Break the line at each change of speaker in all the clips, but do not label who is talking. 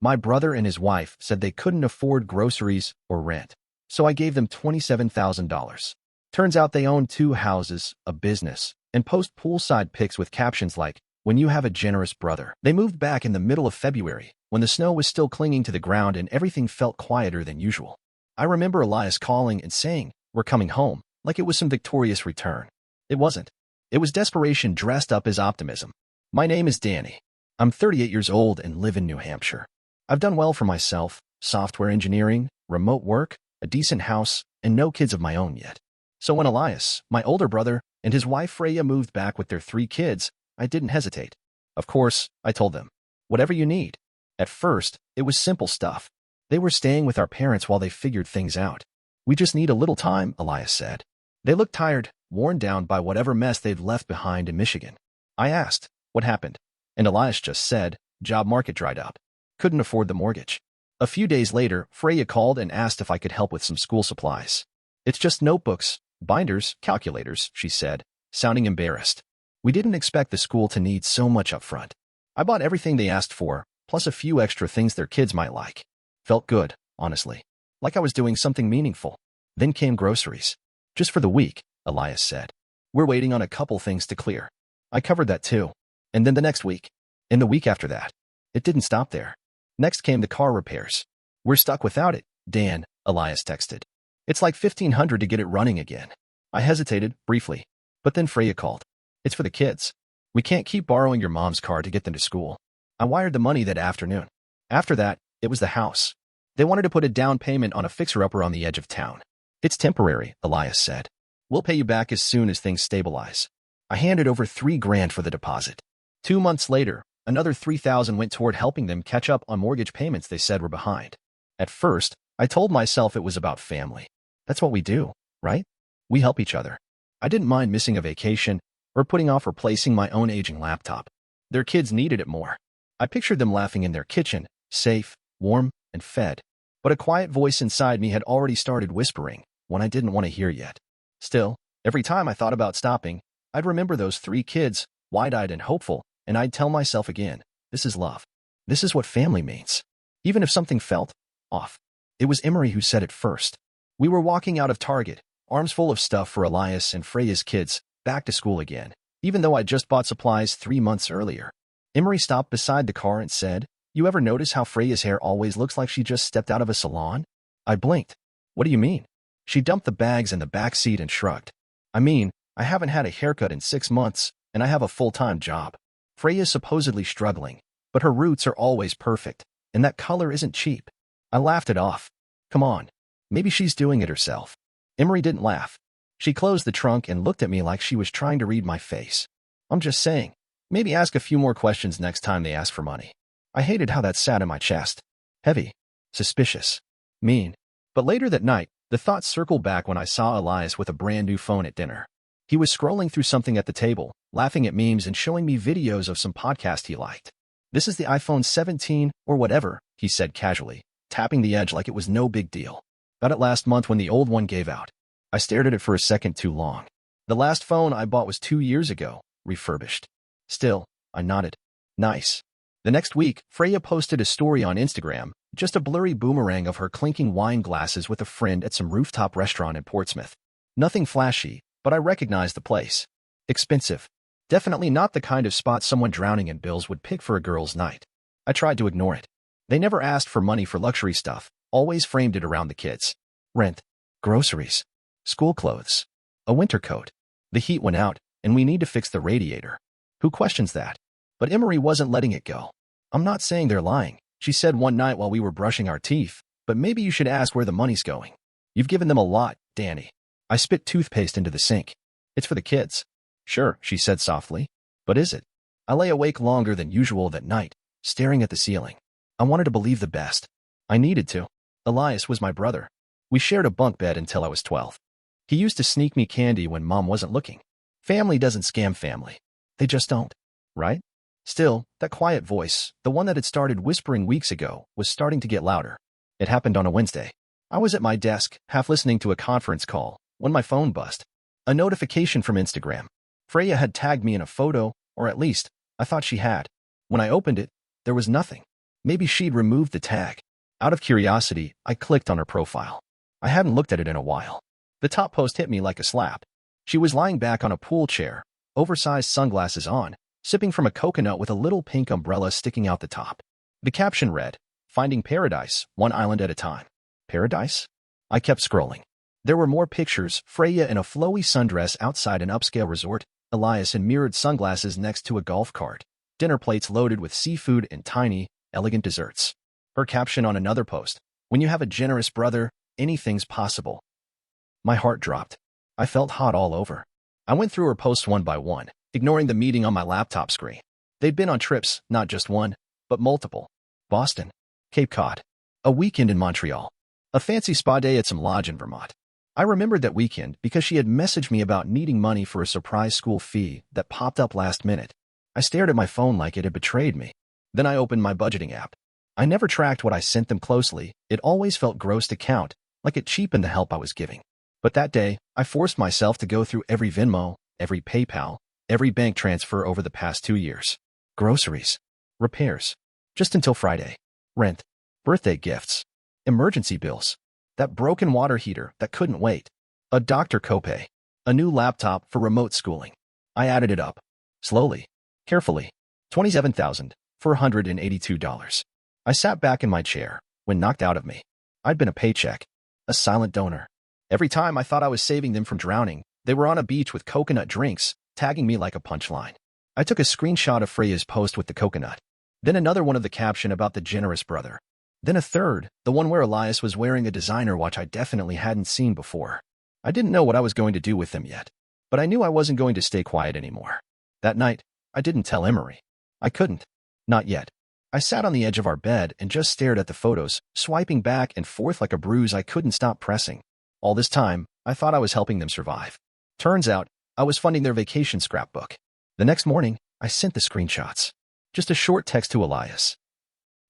My brother and his wife said they couldn't afford groceries or rent, so I gave them $27,000. Turns out they own 2 houses, a business, and post poolside pics with captions like, "When you have a generous brother." They moved back in the middle of February, when the snow was still clinging to the ground and everything felt quieter than usual. I remember Elias calling and saying, "We're coming home," like it was some victorious return. It wasn't. It was desperation dressed up as optimism. My name is Danny. I'm 38 years old and live in New Hampshire. I've done well for myself, software engineering, remote work, a decent house, and no kids of my own yet. So when Elias, my older brother, and his wife Freya moved back with their 3 kids, I didn't hesitate. Of course, I told them, "Whatever you need." At first, it was simple stuff. They were staying with our parents while they figured things out. "We just need a little time," Elias said. They looked tired, worn down by whatever mess they'd left behind in Michigan. I asked, "What happened?" And Elias just said, "Job market dried up. Couldn't afford the mortgage." A few days later, Freya called and asked if I could help with some school supplies. "It's just notebooks, binders, calculators," she said, sounding embarrassed. We didn't expect the school to need so much up front. I bought everything they asked for, plus a few extra things their kids might like. Felt good, honestly. Like I was doing something meaningful. Then came groceries. "Just for the week," Elias said. "We're waiting on a couple things to clear." I covered that too. And then the next week. And the week after that. It didn't stop there. Next came the car repairs. "We're stuck without it, Dan," Elias texted. "It's like $1,500 to get it running again." I hesitated, briefly. But then Freya called. "It's for the kids. We can't keep borrowing your mom's car to get them to school." I wired the money that afternoon. After that, it was the house. They wanted to put a down payment on a fixer-upper on the edge of town. "It's temporary," Elias said. "We'll pay you back as soon as things stabilize." I handed over $3,000 for the deposit. 2 months later, another $3,000 went toward helping them catch up on mortgage payments they said were behind. At first, I told myself it was about family. That's what we do, right? We help each other. I didn't mind missing a vacation or putting off replacing my own aging laptop. Their kids needed it more. I pictured them laughing in their kitchen, safe, warm, and fed. But a quiet voice inside me had already started whispering when I didn't want to hear yet. Still, every time I thought about stopping, I'd remember those 3 kids, wide-eyed and hopeful, and I'd tell myself again, this is love. This is what family means. Even if something felt off. It was Emery who said it first. We were walking out of Target, arms full of stuff for Elias and Freya's kids, back to school again, even though I'd just bought supplies 3 months earlier. Emery stopped beside the car and said, "You ever notice how Freya's hair always looks like she just stepped out of a salon?" I blinked. "What do you mean?" She dumped the bags in the back seat and shrugged. "I mean, I haven't had a haircut in 6 months, and I have a full-time job. Freya's supposedly struggling, but her roots are always perfect, and that color isn't cheap." I laughed it off. "Come on. Maybe she's doing it herself." Emery didn't laugh. She closed the trunk and looked at me like she was trying to read my face. "I'm just saying, maybe ask a few more questions next time they ask for money." I hated how that sat in my chest. Heavy. Suspicious. Mean. But later that night, the thoughts circled back when I saw Elias with a brand new phone at dinner. He was scrolling through something at the table, laughing at memes and showing me videos of some podcast he liked. "This is the iPhone 17 or whatever," he said casually, tapping the edge like it was no big deal. "Got it last month when the old one gave out." I stared at it for a second too long. "The last phone I bought was 2 years ago, refurbished." Still, I nodded. "Nice." The next week, Freya posted a story on Instagram, just a blurry boomerang of her clinking wine glasses with a friend at some rooftop restaurant in Portsmouth. Nothing flashy, but I recognized the place. Expensive. Definitely not the kind of spot someone drowning in bills would pick for a girl's night. I tried to ignore it. They never asked for money for luxury stuff, always framed it around the kids. Rent. Groceries. School clothes. A winter coat. The heat went out, and we need to fix the radiator. Who questions that? But Emery wasn't letting it go. "I'm not saying they're lying," she said one night while we were brushing our teeth, "but maybe you should ask where the money's going. You've given them a lot, Danny." I spit toothpaste into the sink. "It's for the kids." "Sure," she said softly. "But is it?" I lay awake longer than usual that night, staring at the ceiling. I wanted to believe the best. I needed to. Elias was my brother. We shared a bunk bed until I was 12. He used to sneak me candy when Mom wasn't looking. Family doesn't scam family. They just don't. Right? Still, that quiet voice, the one that had started whispering weeks ago, was starting to get louder. It happened on a Wednesday. I was at my desk, half listening to a conference call, when my phone buzzed. A notification from Instagram. Freya had tagged me in a photo, or at least, I thought she had. When I opened it, there was nothing. Maybe she'd removed the tag. Out of curiosity, I clicked on her profile. I hadn't looked at it in a while. The top post hit me like a slap. She was lying back on a pool chair, oversized sunglasses on, sipping from a coconut with a little pink umbrella sticking out the top. The caption read, "Finding paradise, one island at a time." Paradise? I kept scrolling. There were more pictures, Freya in a flowy sundress outside an upscale resort, Elias in mirrored sunglasses next to a golf cart, dinner plates loaded with seafood and tiny, elegant desserts. Her caption on another post, "When you have a generous brother, anything's possible." My heart dropped. I felt hot all over. I went through her posts one by one, ignoring the meeting on my laptop screen. They'd been on trips, not just one, but multiple. Boston, Cape Cod, a weekend in Montreal, a fancy spa day at some lodge in Vermont. I remembered that weekend because she had messaged me about needing money for a surprise school fee that popped up last minute. I stared at my phone like it had betrayed me. Then I opened my budgeting app. I never tracked what I sent them closely. It always felt gross to count, like it cheapened the help I was giving. But that day, I forced myself to go through every Venmo, every PayPal, every bank transfer over the past 2 years. Groceries, repairs, just until Friday, rent, birthday gifts, emergency bills, that broken water heater that couldn't wait, a doctor copay, a new laptop for remote schooling. I added it up. Slowly, carefully. $27,482. I sat back in my chair when knocked out of me. I'd been a paycheck, a silent donor. Every time I thought I was saving them from drowning, they were on a beach with coconut drinks, tagging me like a punchline. I took a screenshot of Freya's post with the coconut, then another one of the caption about the generous brother, then a third, the one where Elias was wearing a designer watch I definitely hadn't seen before. I didn't know what I was going to do with them yet, but I knew I wasn't going to stay quiet anymore. That night, I didn't tell Emery. I couldn't. Not yet. I sat on the edge of our bed and just stared at the photos, swiping back and forth like a bruise I couldn't stop pressing. All this time, I thought I was helping them survive. Turns out, I was funding their vacation scrapbook. The next morning, I sent the screenshots. Just a short text to Elias.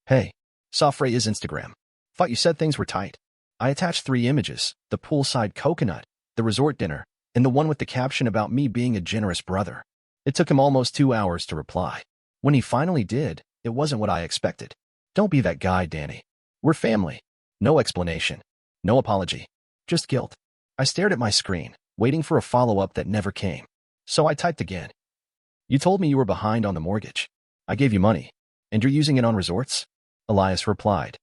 "Hey, saw Freya's Instagram. Thought you said things were tight." I attached 3 images, the poolside coconut, the resort dinner, and the one with the caption about me being a generous brother. It took him almost 2 hours to reply. When he finally did, it wasn't what I expected. "Don't be that guy, Danny. We're family." No explanation. No apology. Just guilt. I stared at my screen, waiting for a follow-up that never came. So I typed again. "You told me you were behind on the mortgage. I gave you money. And you're using it on resorts?" Elias replied.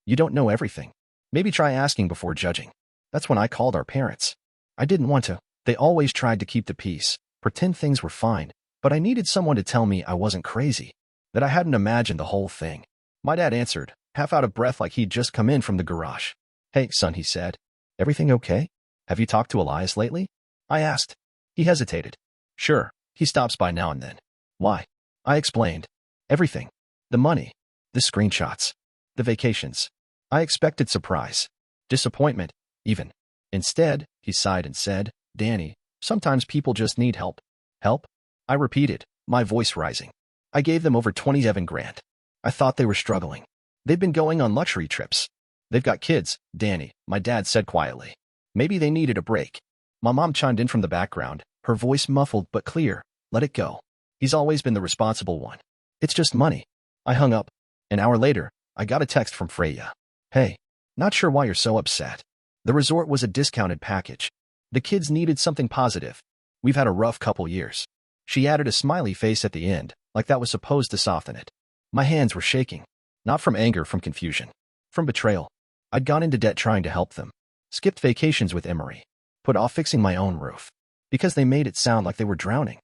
"You don't know everything. Maybe try asking before judging." That's when I called our parents. I didn't want to. They always tried to keep the peace, pretend things were fine, but I needed someone to tell me I wasn't crazy, that I hadn't imagined the whole thing. My dad answered, half out of breath like he'd just come in from the garage. "Hey, son," he said. "Everything okay? Have you talked to Elias lately?" I asked. He hesitated. "Sure, he stops by now and then." "Why?" I explained. "Everything. The money. The screenshots. The vacations." I expected surprise. Disappointment, even. Instead, he sighed and said, "Danny, sometimes people just need help." "Help?" I repeated, my voice rising. I gave them over 27 grand. I thought they were struggling. They've been going on luxury trips. They've got kids, Danny, my dad said quietly. Maybe they needed a break. My mom chimed in from the background, her voice muffled but clear. "Let it go. He's always been the responsible one. It's just money." I hung up. An hour later, I got a text from Freya. "Hey, not sure why you're so upset. The resort was a discounted package. The kids needed something positive. We've had a rough couple years." She added a smiley face at the end, like that was supposed to soften it. My hands were shaking. Not from anger, from confusion. From betrayal. I'd gone into debt trying to help them. Skipped vacations with Emery. Put off fixing my own roof. Because they made it sound like they were drowning.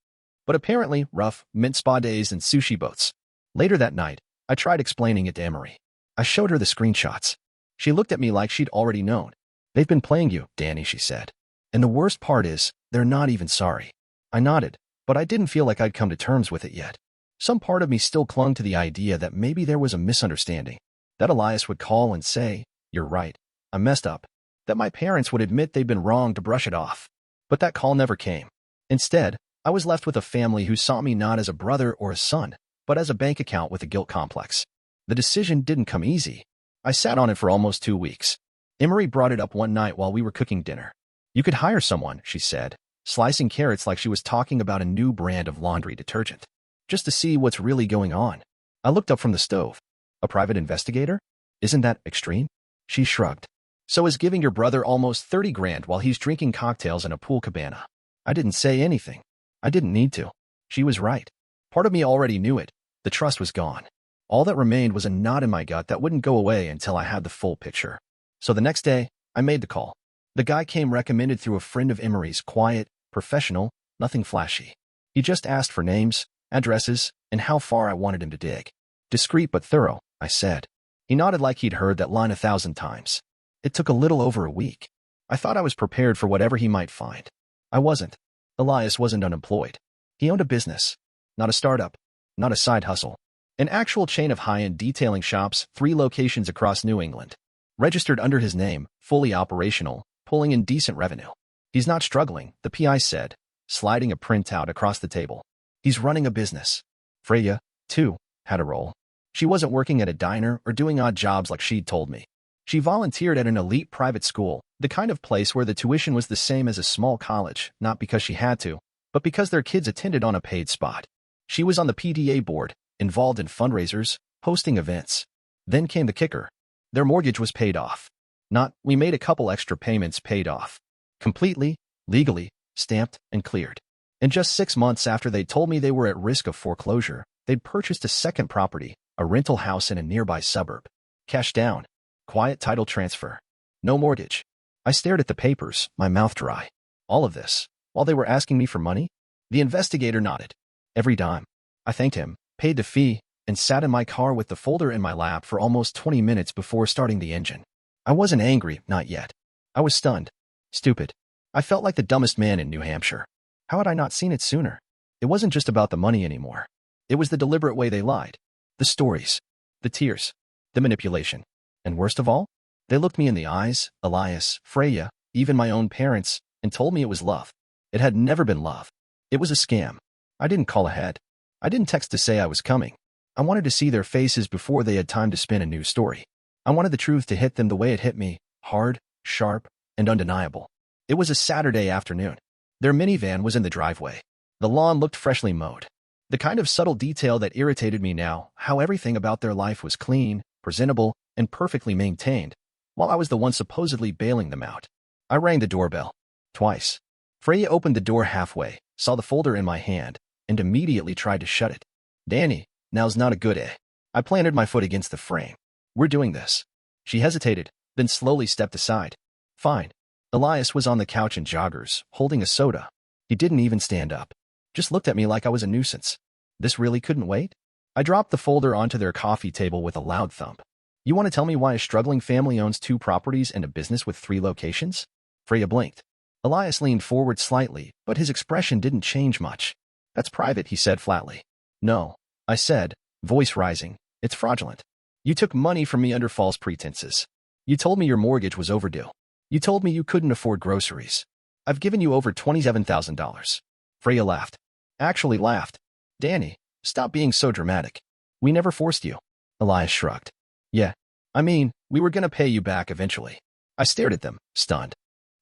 But apparently, rough meant spa days and sushi boats. Later that night, I tried explaining it to Emery. I showed her the screenshots. She looked at me like she'd already known. "They've been playing you, Danny," she said. "And the worst part is, they're not even sorry." I nodded, but I didn't feel like I'd come to terms with it yet. Some part of me still clung to the idea that maybe there was a misunderstanding. That Elias would call and say, "You're right, I messed up." That my parents would admit they'd been wrong to brush it off. But that call never came. Instead, I was left with a family who saw me not as a brother or a son, but as a bank account with a guilt complex. The decision didn't come easy. I sat on it for almost 2 weeks. Emery brought it up one night while we were cooking dinner. "You could hire someone," she said, slicing carrots like she was talking about a new brand of laundry detergent. "Just to see what's really going on." I looked up from the stove. A private investigator? Isn't that extreme? She shrugged. So is giving your brother almost 30 grand while he's drinking cocktails in a pool cabana. I didn't say anything. I didn't need to. She was right. Part of me already knew it. The trust was gone. All that remained was a knot in my gut that wouldn't go away until I had the full picture. So the next day, I made the call. The guy came recommended through a friend of Emery's, quiet, professional, nothing flashy. He just asked for names, addresses, and how far I wanted him to dig. Discreet but thorough, I said. He nodded like he'd heard that line 1,000 times. It took a little over a week. I thought I was prepared for whatever he might find. I wasn't. Elias wasn't unemployed. He owned a business. Not a startup. Not a side hustle. An actual chain of high-end detailing shops, 3 locations across New England. Registered under his name, fully operational, pulling in decent revenue. He's not struggling, the PI said, sliding a printout across the table. He's running a business. Freya, too, had a role. She wasn't working at a diner or doing odd jobs like she'd told me. She volunteered at an elite private school, the kind of place where the tuition was the same as a small college, not because she had to, but because their kids attended on a paid spot. She was on the PTA board, involved in fundraisers, hosting events. Then came the kicker. Their mortgage was paid off. Not, we made a couple extra payments, paid off. Completely, legally, stamped, and cleared. And just 6 months after they told me they were at risk of foreclosure, they'd purchased a second property, a rental house in a nearby suburb. Cash down. Quiet title transfer. No mortgage. I stared at the papers, my mouth dry. All of this, while they were asking me for money? The investigator nodded. Every dime. I thanked him, paid the fee, and sat in my car with the folder in my lap for almost 20 minutes before starting the engine. I wasn't angry, not yet. I was stunned. Stupid. I felt like the dumbest man in New Hampshire. How had I not seen it sooner? It wasn't just about the money anymore. It was the deliberate way they lied. The stories. The tears. The manipulation. And worst of all, they looked me in the eyes, Elias, Freya, even my own parents, and told me it was love. It had never been love. It was a scam. I didn't call ahead. I didn't text to say I was coming. I wanted to see their faces before they had time to spin a new story. I wanted the truth to hit them the way it hit me, hard, sharp, and undeniable. It was a Saturday afternoon. Their minivan was in the driveway. The lawn looked freshly mowed. The kind of subtle detail that irritated me now, how everything about their life was clean, presentable, and perfectly maintained, while I was the one supposedly bailing them out. I rang the doorbell. Twice. Freya opened the door halfway, saw the folder in my hand, and immediately tried to shut it. Danny, now's not a good day. I planted my foot against the frame. We're doing this. She hesitated, then slowly stepped aside. Fine. Elias was on the couch in joggers, holding a soda. He didn't even stand up. Just looked at me like I was a nuisance. This really couldn't wait? I dropped the folder onto their coffee table with a loud thump. You want to tell me why a struggling family owns 2 properties and a business with 3 locations? Freya blinked. Elias leaned forward slightly, but his expression didn't change much. That's private, he said flatly. No, I said, voice rising. It's fraudulent. You took money from me under false pretenses. You told me your mortgage was overdue. You told me you couldn't afford groceries. I've given you over $27,000. Freya laughed. Actually laughed. Danny, stop being so dramatic. We never forced you. Elias shrugged. Yeah, I mean, we were gonna pay you back eventually. I stared at them, stunned.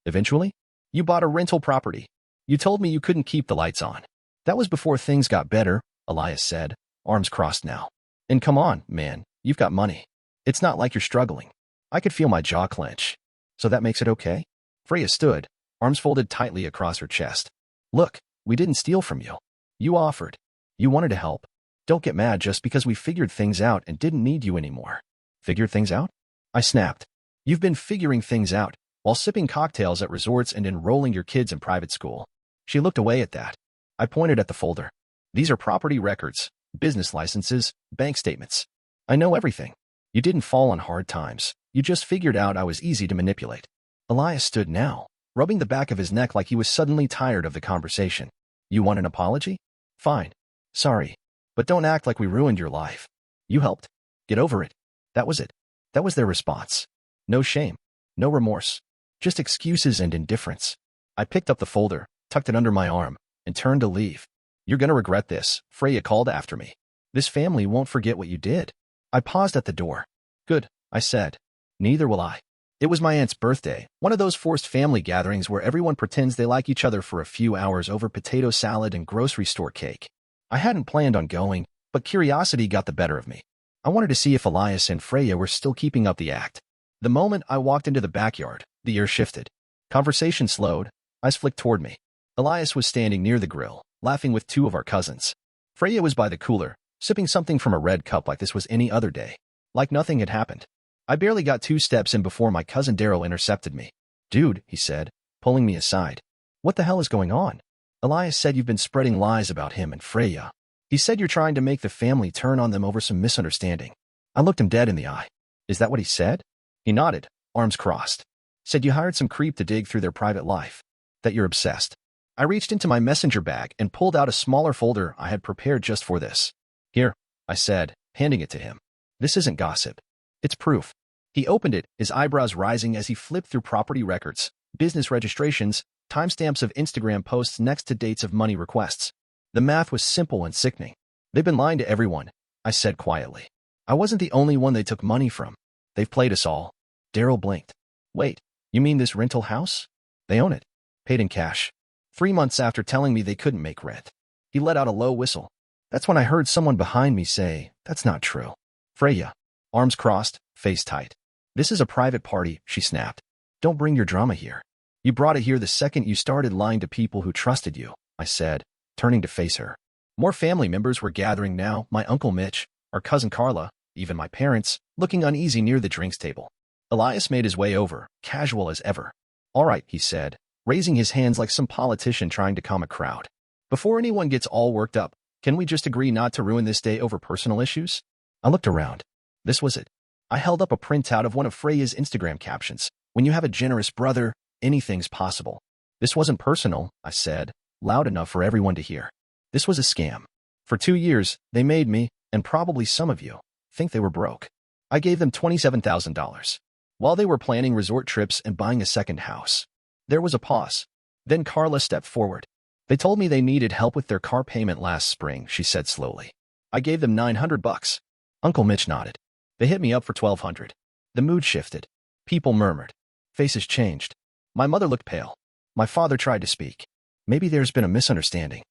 Eventually? You bought a rental property. You told me you couldn't keep the lights on. That was before things got better, Elias said, arms crossed now. And come on, man, you've got money. It's not like you're struggling. I could feel my jaw clench. So that makes it okay? Freya stood, arms folded tightly across her chest. Look, we didn't steal from you. You offered. You wanted to help. Don't get mad just because we figured things out and didn't need you anymore. Figured things out? I snapped. You've been figuring things out while sipping cocktails at resorts and enrolling your kids in private school. She looked away at that. I pointed at the folder. These are property records, business licenses, bank statements. I know everything. You didn't fall on hard times. You just figured out I was easy to manipulate. Elias stood now, rubbing the back of his neck like he was suddenly tired of the conversation. You want an apology? Fine. Sorry. But don't act like we ruined your life. You helped. Get over it. That was it. That was their response. No shame. No remorse. Just excuses and indifference. I picked up the folder, tucked it under my arm, and turned to leave. You're gonna regret this, Freya called after me. This family won't forget what you did. I paused at the door. Good, I said. Neither will I. It was my aunt's birthday, one of those forced family gatherings where everyone pretends they like each other for a few hours over potato salad and grocery store cake. I hadn't planned on going, but curiosity got the better of me. I wanted to see if Elias and Freya were still keeping up the act. The moment I walked into the backyard, the air shifted. Conversation slowed. Eyes flicked toward me. Elias was standing near the grill, laughing with two of our cousins. Freya was by the cooler, sipping something from a red cup like this was any other day. Like nothing had happened. I barely got 2 steps in before my cousin Daryl intercepted me. "Dude," he said, pulling me aside. "What the hell is going on? Elias said you've been spreading lies about him and Freya. He said you're trying to make the family turn on them over some misunderstanding." I looked him dead in the eye. "Is that what he said?" He nodded, arms crossed. "Said you hired some creep to dig through their private life. That you're obsessed." I reached into my messenger bag and pulled out a smaller folder I had prepared just for this. "Here," I said, handing it to him. "This isn't gossip. It's proof." He opened it, his eyebrows rising as he flipped through property records, business registrations, timestamps of Instagram posts next to dates of money requests. The math was simple and sickening. "They've been lying to everyone," I said quietly. "I wasn't the only one they took money from. They've played us all." Daryl blinked. "Wait, you mean this rental house? They own it. Paid in cash. 3 months after telling me they couldn't make rent." He let out a low whistle. That's when I heard someone behind me say, "That's not true." Freya, arms crossed, face tight. "This is a private party," she snapped. "Don't bring your drama here. You brought it here the second you started lying to people who trusted you," I said, turning to face her. More family members were gathering now, my Uncle Mitch, our cousin Carla, even my parents, looking uneasy near the drinks table. Elias made his way over, casual as ever. "All right," he said, raising his hands like some politician trying to calm a crowd. "Before anyone gets all worked up, can we just agree not to ruin this day over personal issues?" I looked around. This was it. I held up a printout of one of Freya's Instagram captions. "When you have a generous brother, anything's possible." This wasn't personal, I said, loud enough for everyone to hear. This was a scam. For 2 years, they made me, and probably some of you, think they were broke. I gave them $27,000. While they were planning resort trips and buying a second house. There was a pause. Then Carla stepped forward. "They told me they needed help with their car payment last spring," she said slowly. "I gave them $900. Uncle Mitch nodded. "They hit me up for $1,200. The mood shifted. People murmured. Faces changed. My mother looked pale. My father tried to speak. "Maybe there's been a misunderstanding."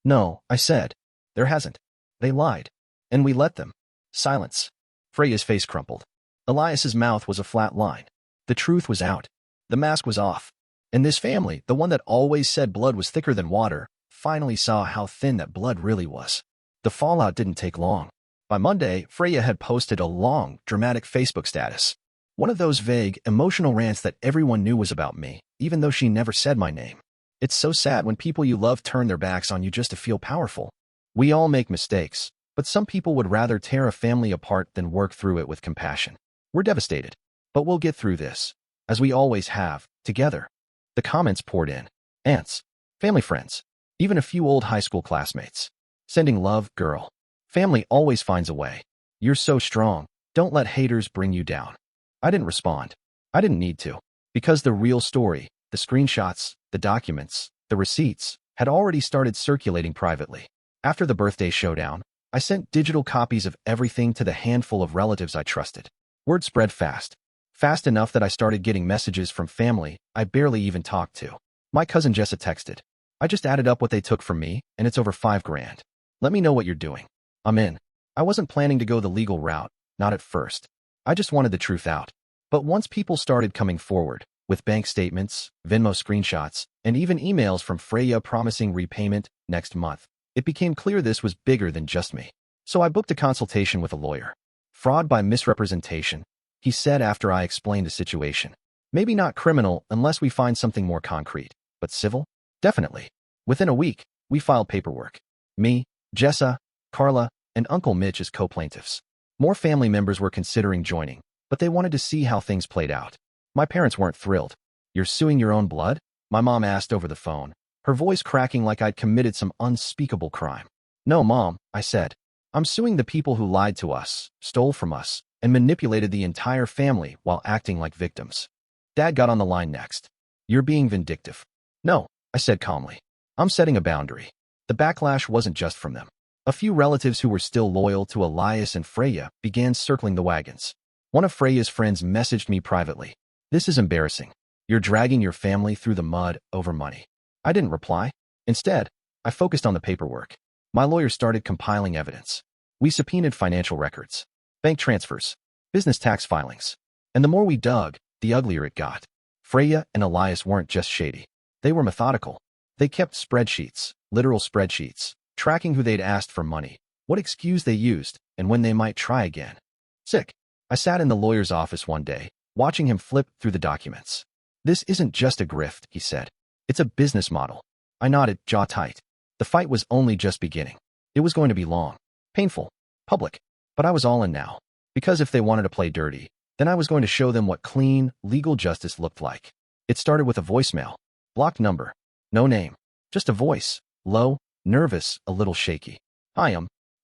"No," I said. "There hasn't. They lied. And we let them." Silence. Freya's face crumpled. Elias's mouth was a flat line. The truth was out. The mask was off. And this family, the one that always said blood was thicker than water, finally saw how thin that blood really was. The fallout didn't take long. By Monday, Freya had posted a long, dramatic Facebook status. One of those vague, emotional rants that everyone knew was about me, even though she never said my name. It's so sad when people you love turn their backs on you just to feel powerful. We all make mistakes, but some people would rather tear a family apart than work through it with compassion. We're devastated, but we'll get through this, as we always have, together. The comments poured in. Aunts, family friends, even a few old high school classmates. Sending love, girl. Family always finds a way. You're so strong. Don't let haters bring you down. I didn't respond. I didn't need to. Because the real story, the screenshots, the documents, the receipts, had already started circulating privately. After the birthday showdown, I sent digital copies of everything to the handful of relatives I trusted. Word spread fast. Fast enough that I started getting messages from family I barely even talked to. My cousin Jessa texted. "I just added up what they took from me, and it's over $5,000. Let me know what you're doing. I'm in." I wasn't planning to go the legal route, not at first. I just wanted the truth out. But once people started coming forward, with bank statements, Venmo screenshots, and even emails from Freya promising repayment next month, it became clear this was bigger than just me. So I booked a consultation with a lawyer. "Fraud by misrepresentation," he said after I explained the situation. "Maybe not criminal unless we find something more concrete, but civil? Definitely." Within a week, we filed paperwork. Me, Jessa, Carla, and Uncle Mitch as co-plaintiffs. More family members were considering joining, but they wanted to see how things played out. My parents weren't thrilled. "You're suing your own blood?" my mom asked over the phone, her voice cracking like I'd committed some unspeakable crime. "No, Mom," I said. "I'm suing the people who lied to us, stole from us, and manipulated the entire family while acting like victims." Dad got on the line next. "You're being vindictive." "No," I said calmly. "I'm setting a boundary." The backlash wasn't just from them. A few relatives who were still loyal to Elias and Freya began circling the wagons. One of Freya's friends messaged me privately. "This is embarrassing. You're dragging your family through the mud over money." I didn't reply. Instead, I focused on the paperwork. My lawyer started compiling evidence. We subpoenaed financial records. bank transfers, business tax filings. And the more we dug, the uglier it got. Freya and Elias weren't just shady. They were methodical. They kept spreadsheets, literal spreadsheets, tracking who they'd asked for money, what excuse they used, and when they might try again. Sick. I sat in the lawyer's office one day, watching him flip through the documents. This isn't just a grift, he said. It's a business model. I nodded, jaw tight. The fight was only just beginning. It was going to be long, painful, public, but I was all in now. Because if they wanted to play dirty, then I was going to show them what clean, legal justice looked like. It started with a voicemail. Blocked number. No name. Just a voice. Low, nervous, a little shaky. Hi,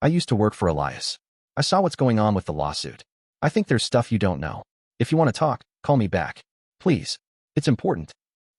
I used to work for Elias. I saw what's going on with the lawsuit. I think there's stuff you don't know. If you want to talk, call me back. Please. It's important.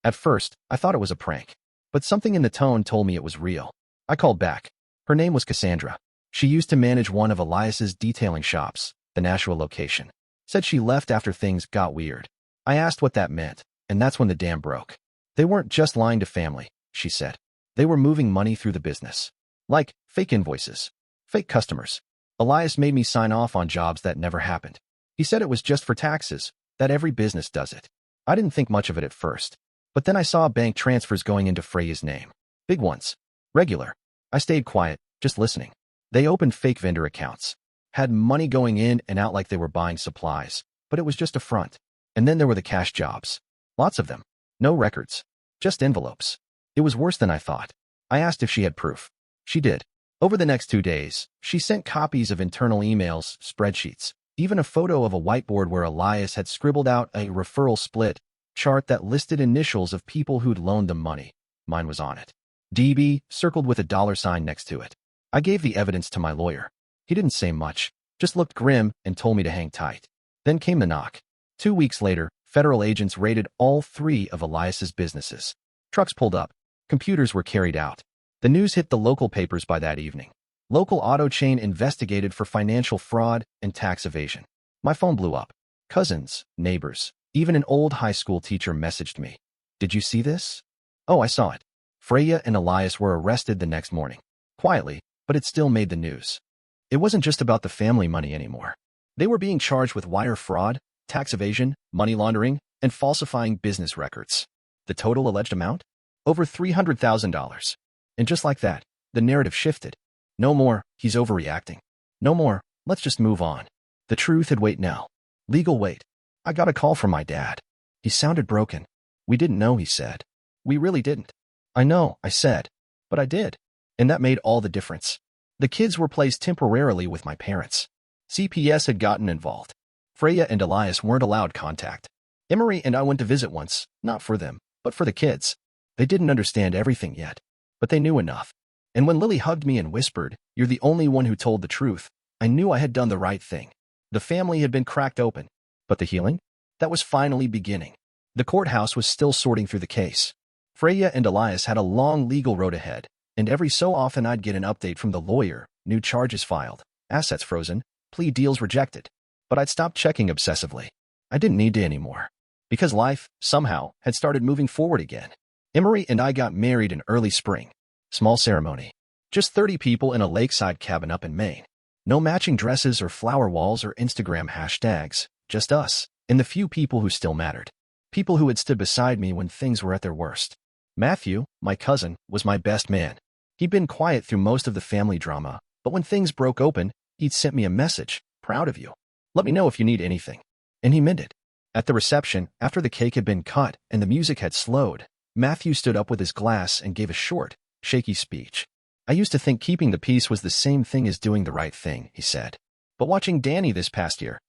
At first, I thought it was a prank. But something in the tone told me it was real. I called back. Her name was Cassandra. She used to manage one of Elias's detailing shops, the Nashua location. Said she left after things got weird. I asked what that meant, and that's when the dam broke. They weren't just lying to family, she said. They were moving money through the business. Like fake invoices, fake customers. Elias made me sign off on jobs that never happened. He said it was just for taxes, that every business does it. I didn't think much of it at first. But then I saw bank transfers going into Freya's name. Big ones. Regular. I stayed quiet, just listening. They opened fake vendor accounts. Had money going in and out like they were buying supplies. But it was just a front. And then there were the cash jobs. Lots of them. No records. Just envelopes. It was worse than I thought. I asked if she had proof. She did. Over the next 2 days, she sent copies of internal emails, spreadsheets, even a photo of a whiteboard where Elias had scribbled out a referral split chart that listed initials of people who'd loaned them money. Mine was on it. DB, circled with a $sign next to it. I gave the evidence to my lawyer. He didn't say much, just looked grim and told me to hang tight. Then came the knock. 2 weeks later, federal agents raided all 3 of Elias's businesses. Trucks pulled up. Computers were carried out. The news hit the local papers by that evening. Local auto chain investigated for financial fraud and tax evasion. My phone blew up. Cousins, neighbors, even an old high school teacher messaged me. Did you see this? Oh, I saw it. Freya and Elias were arrested the next morning. Quietly, but it still made the news. It wasn't just about the family money anymore. They were being charged with wire fraud, tax evasion, money laundering, and falsifying business records. The total alleged amount? Over $300,000. And just like that, the narrative shifted. No more, he's overreacting. No more, let's just move on. The truth had weight now. Legal weight. I got a call from my dad. He sounded broken. We didn't know, he said. We really didn't. I know, I said. But I did. And that made all the difference. The kids were placed temporarily with my parents. CPS had gotten involved. Freya and Elias weren't allowed contact. Emery and I went to visit once, not for them, but for the kids. They didn't understand everything yet, but they knew enough. And when Lily hugged me and whispered, "You're the only one who told the truth," I knew I had done the right thing. The family had been cracked open. But the healing? That was finally beginning. The courthouse was still sorting through the case. Freya and Elias had a long legal road ahead, and every so often I'd get an update from the lawyer, new charges filed, assets frozen, plea deals rejected. But I'd stopped checking obsessively. I didn't need to anymore. Because life, somehow, had started moving forward again. Emery and I got married in early spring. Small ceremony. Just 30 people in a lakeside cabin up in Maine. No matching dresses or flower walls or Instagram hashtags. Just us, and the few people who still mattered. People who had stood beside me when things were at their worst. Matthew, my cousin, was my best man. He'd been quiet through most of the family drama, but when things broke open, he'd sent me a message, "Proud of you. Let me know if you need anything." And he meant it. At the reception, after the cake had been cut and the music had slowed, Matthew stood up with his glass and gave a short, shaky speech. "I used to think keeping the peace was the same thing as doing the right thing," he said. "But watching Danny this past year,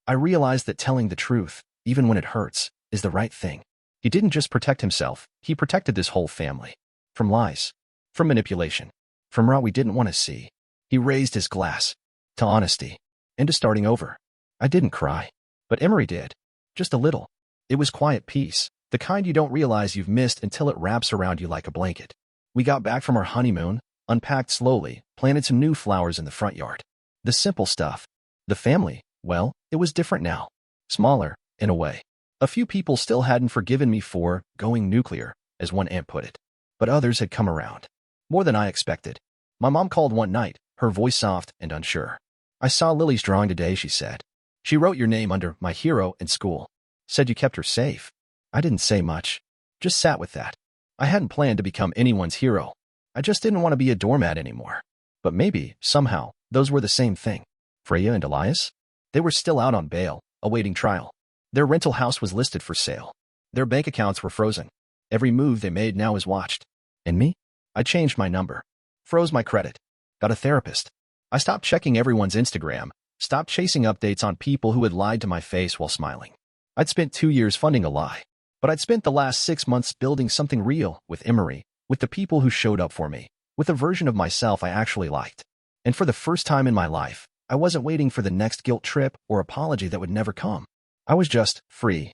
I realized that telling the truth, even when it hurts, is the right thing." He didn't just protect himself, he protected this whole family. From lies. From manipulation. From rot we didn't want to see. He raised his glass. To honesty. And to starting over. I didn't cry. But Emery did. Just a little. It was quiet peace. The kind you don't realize you've missed until it wraps around you like a blanket. We got back from our honeymoon, unpacked slowly, planted some new flowers in the front yard. The simple stuff. The family, well, it was different now. Smaller, in a way. A few people still hadn't forgiven me for going nuclear, as one aunt put it. But others had come around. More than I expected. My mom called one night, her voice soft and unsure. I saw Lily's drawing today, she said. She wrote your name under my hero in school. Said you kept her safe. I didn't say much. Just sat with that. I hadn't planned to become anyone's hero. I just didn't want to be a doormat anymore. But maybe, somehow, those were the same thing. Freya and Elias? They were still out on bail, awaiting trial. Their rental house was listed for sale. Their bank accounts were frozen. Every move they made now is watched. And me? I changed my number. Froze my credit. Got a therapist. I stopped checking everyone's Instagram. Stopped chasing updates on people who had lied to my face while smiling. I'd spent 2 years funding a lie. But I'd spent the last 6 months building something real with Emery, with the people who showed up for me, with a version of myself I actually liked. And for the first time in my life, I wasn't waiting for the next guilt trip or apology that would never come. I was just free.